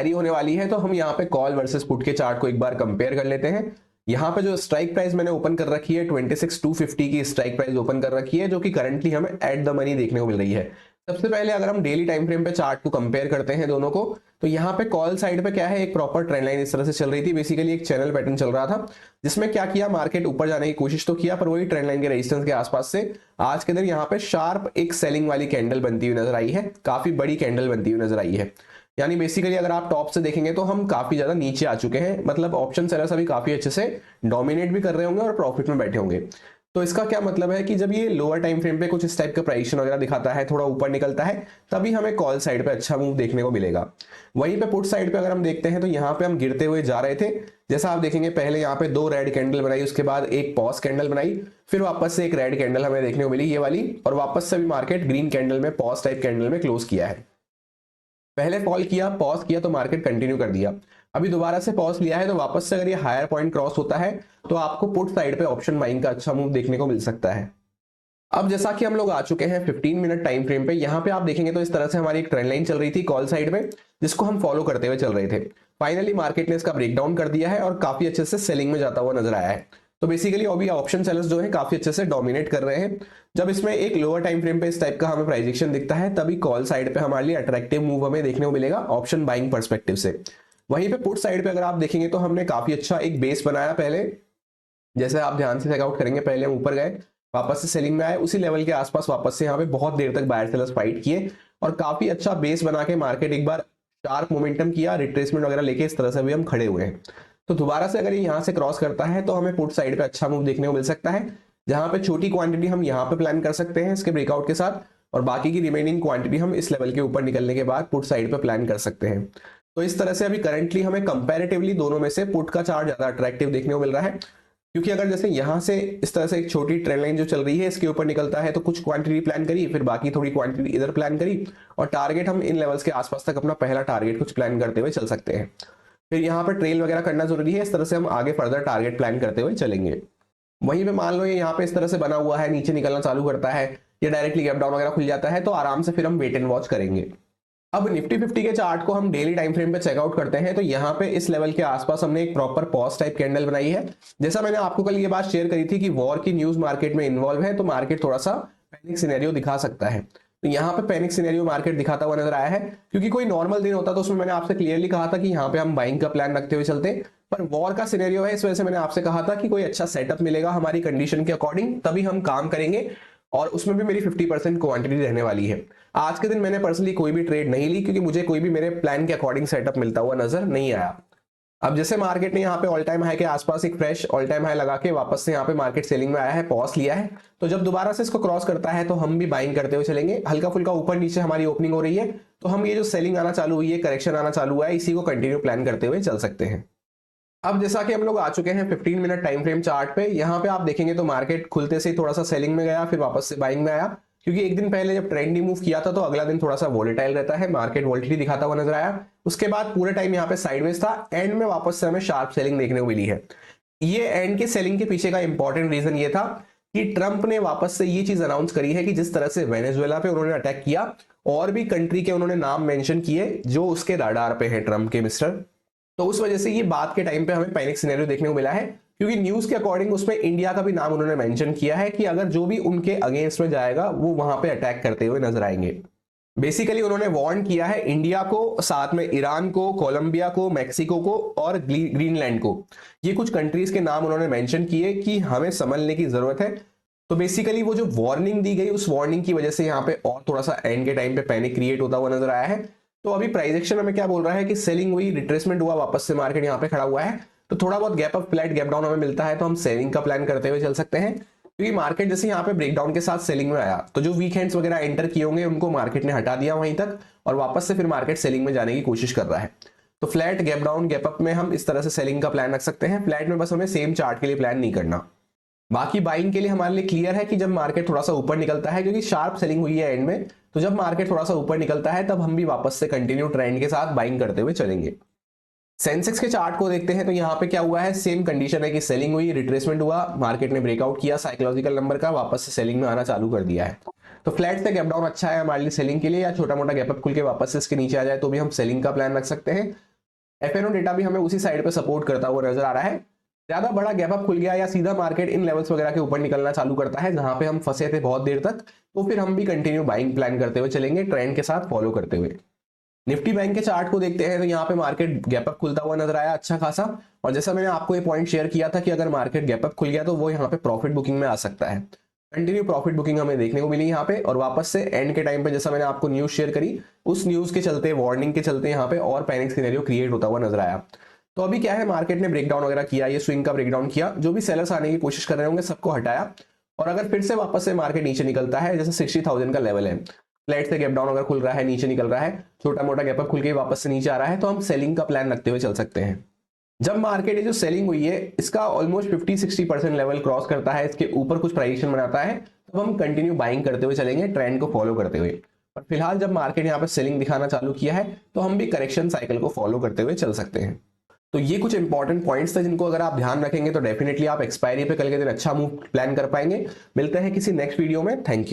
Expiry होने वाली है, तो हम यहाँ पे कॉल वर्सेस पुट के चार्ट को एक बार कंपेयर कर लेते हैं। यहाँ पे जो स्ट्राइक प्राइस मैंने ओपन कर रखी है 26,250 की स्ट्राइक प्राइस ओपन कर रखी है, जो कि करंटली हमें एट द मनी देखने को मिल रही है। सबसे पहले अगर हम डेली टाइम फ्रेम पे चार्ट को कंपेयर करते हैं दोनों को, तो यहाँ पे कॉल साइड पे क्या है, एक प्रॉपर ट्रेंड लाइन इस तरह से चल रही थी। बेसिकली एक चैनल पैटर्न चल रहा था, जिसमें क्या किया, मार्केट ऊपर जाने की कोशिश तो किया, पर वही ट्रेंड लाइन के रेजिस्टेंस के आसपास से आज के दिन यहाँ पे शार्प एक सेलिंग वाली कैंडल बनती हुई नजर आई है, काफी बड़ी कैंडल बनती हुई नजर आई है। यानी बेसिकली अगर आप टॉप से देखेंगे तो हम काफी ज्यादा नीचे आ चुके हैं, मतलब ऑप्शन सेलर्स अभी काफी अच्छे से डोमिनेट भी कर रहे होंगे और प्रॉफिट में बैठे होंगे। तो इसका क्या मतलब है कि जब ये लोअर टाइम फ्रेम पे कुछ इस टाइप का प्राइस वगैरह दिखाता है, थोड़ा ऊपर निकलता है, तभी हमें कॉल साइड पे अच्छा मूव देखने को मिलेगा। वहीं पे पुट साइड पे अगर हम देखते हैं तो यहाँ पे हम गिरते हुए जा रहे थे। जैसा आप देखेंगे पहले यहाँ पे 2 रेड कैंडल बनाई, उसके बाद एक पॉज कैंडल बनाई, फिर वापस से एक रेड कैंडल हमें देखने को मिली ये वाली, और वापस से भी मार्केट ग्रीन कैंडल में पॉज टाइप कैंडल में क्लोज किया है। पहले फॉल किया, पॉज किया, तो मार्केट कंटिन्यू कर दिया। अभी दोबारा से पॉज लिया है, तो वापस से अगर ये हायर पॉइंट क्रॉस होता है तो आपको पुट साइड पे ऑप्शन बाइंग का अच्छा मूव देखने को मिल सकता है। अब जैसा कि हम लोग आ चुके हैं 15 मिनट टाइम फ्रेम पे, यहाँ पे आप देखेंगे तो इस तरह से हमारी एक ट्रेंड लाइन चल रही थी कॉल साइड में, जिसको हम फॉलो करते हुए चल रहे थे। फाइनली मार्केट ने इसका ब्रेकडाउन कर दिया है और काफी अच्छे से सेलिंग में जाता हुआ नजर आया है। तो बेसिकली अभी ऑप्शन सेलर्स जो है काफी अच्छे से डोमिनेट कर रहे हैं। जब इसमें एक लोअर टाइम फ्रेम पे इस टाइप का हमें प्राइस एक्शन दिखता है, तभी कॉल साइड पे हमारे लिए अट्रैक्टिव मूव हमें देखने को मिलेगा ऑप्शन बाइंग पर्सपेक्टिव से। वहीं पे पुट साइड पे अगर आप देखेंगे तो हमने काफी अच्छा एक बेस बनाया पहले, जैसे आप ध्यान से चेकआउट करेंगे, पहले हम ऊपर गए, वापस से सेलिंग में आए, उसी लेवल के आसपास वापस से यहाँ पे बहुत देर तक बायर सेलर्स फाइट किए और काफी अच्छा बेस बना के मार्केट एक बार शार्प मोमेंटम किया, रिट्रेसमेंट वगैरह लेके इस तरह से भी हम खड़े हुए हैं। तो दोबारा से अगर ये यहाँ से क्रॉस करता है तो हमें पुट साइड पे अच्छा मूव देखने को मिल सकता है, जहां पे छोटी क्वांटिटी हम यहाँ पे प्लान कर सकते हैं इसके ब्रेकआउट के साथ, और बाकी की रिमेनिंग क्वांटिटी हम इस लेवल के ऊपर निकलने के बाद पुट साइड पे प्लान कर सकते हैं। तो इस तरह से अभी करंटली हमें कंपैरेटिवली दोनों में से पुट का चार्ट ज्यादा अट्रैक्टिव देखने को मिल रहा है, क्योंकि अगर जैसे यहां से इस तरह से एक छोटी ट्रेंड लाइन जो चल रही है इसके ऊपर निकलता है, तो कुछ क्वांटिटी प्लान करी, फिर बाकी थोड़ी क्वांटिटी इधर प्लान करी, और टारगेट हम इन लेवल्स के आसपास तक अपना पहला टारगेट कुछ प्लान करते हुए चल सकते हैं। फिर यहाँ पर ट्रेल वगैरह करना जरूरी है, इस तरह से हम आगे फर्दर टारगेट प्लान करते हुए चलेंगे। वहीं पे मान लो ये यहाँ पे इस तरह से बना हुआ है, नीचे निकलना चालू करता है या डायरेक्टली गैप डाउन वगैरह खुल जाता है, तो आराम से फिर हम वेट एंड वॉच करेंगे। अब निफ्टी 50 के चार्ट को हम डेली टाइम फ्रेम पे चेकआउट करते हैं, तो यहाँ पे इस लेवल के आसपास हमने एक प्रॉपर पॉज टाइप कैंडल बनाई है। जैसा मैंने आपको कल ये बात शेयर करी थी कि वॉर की न्यूज मार्केट में इन्वॉल्व है, तो मार्केट थोड़ा सा पैनिक सिनेरियो दिखा सकता है। तो यहाँ पे पैनिक सिनेरियो मार्केट दिखाता हुआ नजर आया है, क्योंकि कोई नॉर्मल दिन होता तो उसमें मैंने आपसे क्लियरली कहा था कि यहाँ पे हम बाइंग का प्लान रखते हुए चलते, पर वॉर का सिनेरियो है, इस वजह से मैंने आपसे कहा था कि कोई अच्छा सेटअप मिलेगा हमारी कंडीशन के अकॉर्डिंग तभी हम काम करेंगे, और उसमें भी मेरी 50% क्वांटिटी रहने वाली है। आज के दिन मैंने पर्सनली कोई भी ट्रेड नहीं ली, क्योंकि मुझे कोई भी मेरे प्लान के अकॉर्डिंग सेटअप मिलता हुआ नजर नहीं आया। अब जैसे मार्केट ने यहाँ पे ऑल टाइम हाई के आसपास एक फ्रेश ऑल टाइम हाई लगा के वापस से यहाँ पे मार्केट सेलिंग में आया है, पॉज लिया है, तो जब दोबारा से इसको क्रॉस करता है तो हम भी बाइंग करते हुए चलेंगे। हल्का फुल्का ऊपर नीचे हमारी ओपनिंग हो रही है, तो हम ये जो सेलिंग आना चालू हुई है, करेक्शन आना चालू हुआ है, इसी को कंटिन्यू प्लान करते हुए चल सकते हैं। अब जैसा कि हम लोग आ चुके हैं 15 मिनट टाइम फ्रेम चार्ट पे, यहाँ पे आप देखेंगे तो मार्केट खुलते से ही थोड़ा सा सेलिंग में गया, फिर वापस से बाइंग में आया, क्योंकि एक दिन पहले जब ट्रेंडी मूव किया था तो अगला दिन थोड़ा सा वोलेटाइल रहता है, मार्केट वोलेटिलिटी दिखाता हुआ नजर आया। उसके बाद पूरे टाइम यहाँ पे साइडवेज था, एंड में वापस से हमें शार्प सेलिंग देखने को मिली है। ये एंड के सेलिंग के पीछे का इंपॉर्टेंट रीजन ये था कि ट्रंप ने वापस से ये चीज अनाउंस करी है कि जिस तरह से वेनेजुएला पे उन्होंने अटैक किया, और भी कंट्री के उन्होंने नाम मेंशन किए जो उसके राडार पे है ट्रंप के मिस्टर, तो उस वजह से ये बात के टाइम पे हमें पैनिक सिनेरियो देखने को मिला है, क्योंकि न्यूज के अकॉर्डिंग उसमें इंडिया का भी नाम उन्होंने मेंशन किया है कि अगर जो भी उनके अगेंस्ट में जाएगा वो वहां पे अटैक करते हुए नजर आएंगे। बेसिकली उन्होंने वार्न किया है इंडिया को, साथ में ईरान को, कोलंबिया को, मैक्सिको को और ग्रीनलैंड को, ये कुछ कंट्रीज के नाम उन्होंने मेंशन किए कि हमें संभलने की जरूरत है। तो बेसिकली वो जो वार्निंग दी गई, उस वार्निंग की वजह से यहाँ पे और थोड़ा सा एंड के टाइम पे पैनिक क्रिएट होता हुआ नजर आया है। तो अभी प्राइस एक्शन हमें क्या बोल रहा है कि सेलिंग हुई, रिट्रेसमेंट हुआ, वापस से मार्केट यहाँ पे खड़ा हुआ है, तो थोड़ा बहुत gap up flat gap down हमें मिलता है, तो हम सेलिंग का प्लान करते हुए चल सकते हैं। क्योंकि मार्केट जैसे यहाँ पे ब्रेकडाउन के साथ सेलिंग में आया, तो जो वीकेंड्स वगैरह एंटर किए होंगे उनको मार्केट ने हटा दिया वहीं तक, और वापस से फिर मार्केट सेलिंग में जाने की कोशिश कर रहा है। तो flat gap down gap up में हम इस तरह से सेलिंग का प्लान रख सकते हैं। फ्लैट में बस हमें सेम चार्ट के लिए प्लान नहीं करना। बाकी बाइंग के लिए हमारे लिए क्लियर है कि जब मार्केट थोड़ा सा ऊपर निकलता है, क्योंकि शार्प सेलिंग हुई है एंड में, तो जब मार्केट थोड़ा सा ऊपर निकलता है तब हम भी वापस से कंटिन्यू ट्रेंड के साथ बाइंग करते हुए चलेंगे। सेंसेक्स के चार्ट को देखते हैं तो यहाँ पे क्या हुआ है, सेम कंडीशन है कि सेलिंग हुई, रिट्रेसमेंट हुआ, मार्केट ने ब्रेकआउट किया साइकोलॉजिकल नंबर का, वापस से सेलिंग में आना चालू कर दिया है। तो फ्लैट से गैप डाउन अच्छा है हमारे लिए सेलिंग के लिए, या छोटा मोटा गैप अप खुल के वापस से इसके नीचे आ जाए तो भी हम सेलिंग का प्लान रख सकते हैं। एफएनओ डेटा भी हमें उसी साइड पे सपोर्ट करता हुआ नजर आ रहा है। ज्यादा बड़ा गैप अप खुल गया या सीधा मार्केट इन लेवल्स वगैरह के ऊपर निकलना चालू करता है जहां पे हम फंसे थे बहुत देर तक, तो फिर हम भी कंटिन्यू बाइंग प्लान करते हुए चलेंगे, ट्रेंड के साथ फॉलो करते हुए। निफ्टी बैंक के चार्ट को देखते हैं तो यहाँ पे मार्केट गैप अप खुलता हुआ नजर आया अच्छा खासा, और जैसा मैंने आपको ये पॉइंट शेयर किया था कि अगर मार्केट गैप अप खुल गया तो वो यहाँ पे प्रॉफिट बुकिंग में आ सकता है। कंटिन्यू प्रॉफिट बुकिंग हमें देखने को मिली यहाँ पे, और वापस से एंड के टाइम पे जैसा मैंने आपको न्यूज शेयर करी, उस न्यूज के चलते, वार्निंग के चलते यहाँ पे और पैनिक सिनेरियो क्रिएट होता हुआ नजर आया। तो अभी क्या है, मार्केट ने ब्रेकडाउन वगैरह किया, ये स्विंग का ब्रेकडाउन किया, जो भी सेलर्स आने की कोशिश कर रहे होंगे सबको हटाया, और अगर फिर से वापस से मार्केट नीचे निकलता है, जैसे 60,000 का लेवल है, फ्लैट से गैप डाउन अगर खुल रहा है, नीचे निकल रहा है, छोटा मोटा गैप अप खुल के वापस से नीचे आ रहा है, तो हम सेलिंग का प्लान रखते हुए चल सकते हैं। जब मार्केट ये जो सेलिंग हुई है इसका ऑलमोस्ट 50-60% लेवल क्रॉस करता है, इसके ऊपर कुछ प्राइजेशन बनाता है, तब हम कंटिन्यू बाइंग करते हुए चलेंगे, ट्रेंड को फॉलो करते हुए। पर फिलहाल जब मार्केट यहाँ पे सेलिंग दिखाना चालू किया है तो हम भी करेक्शन साइकिल को फॉलो करते हुए चल सकते हैं। तो ये कुछ इंपॉर्टेंट पॉइंट्स थे जिनको अगर आप ध्यान रखेंगे तो डेफिनेटली आप एक्सपायरी पे कल के दिन अच्छा मूव प्लान कर पाएंगे। मिलते हैं किसी नेक्स्ट वीडियो में। Thank you.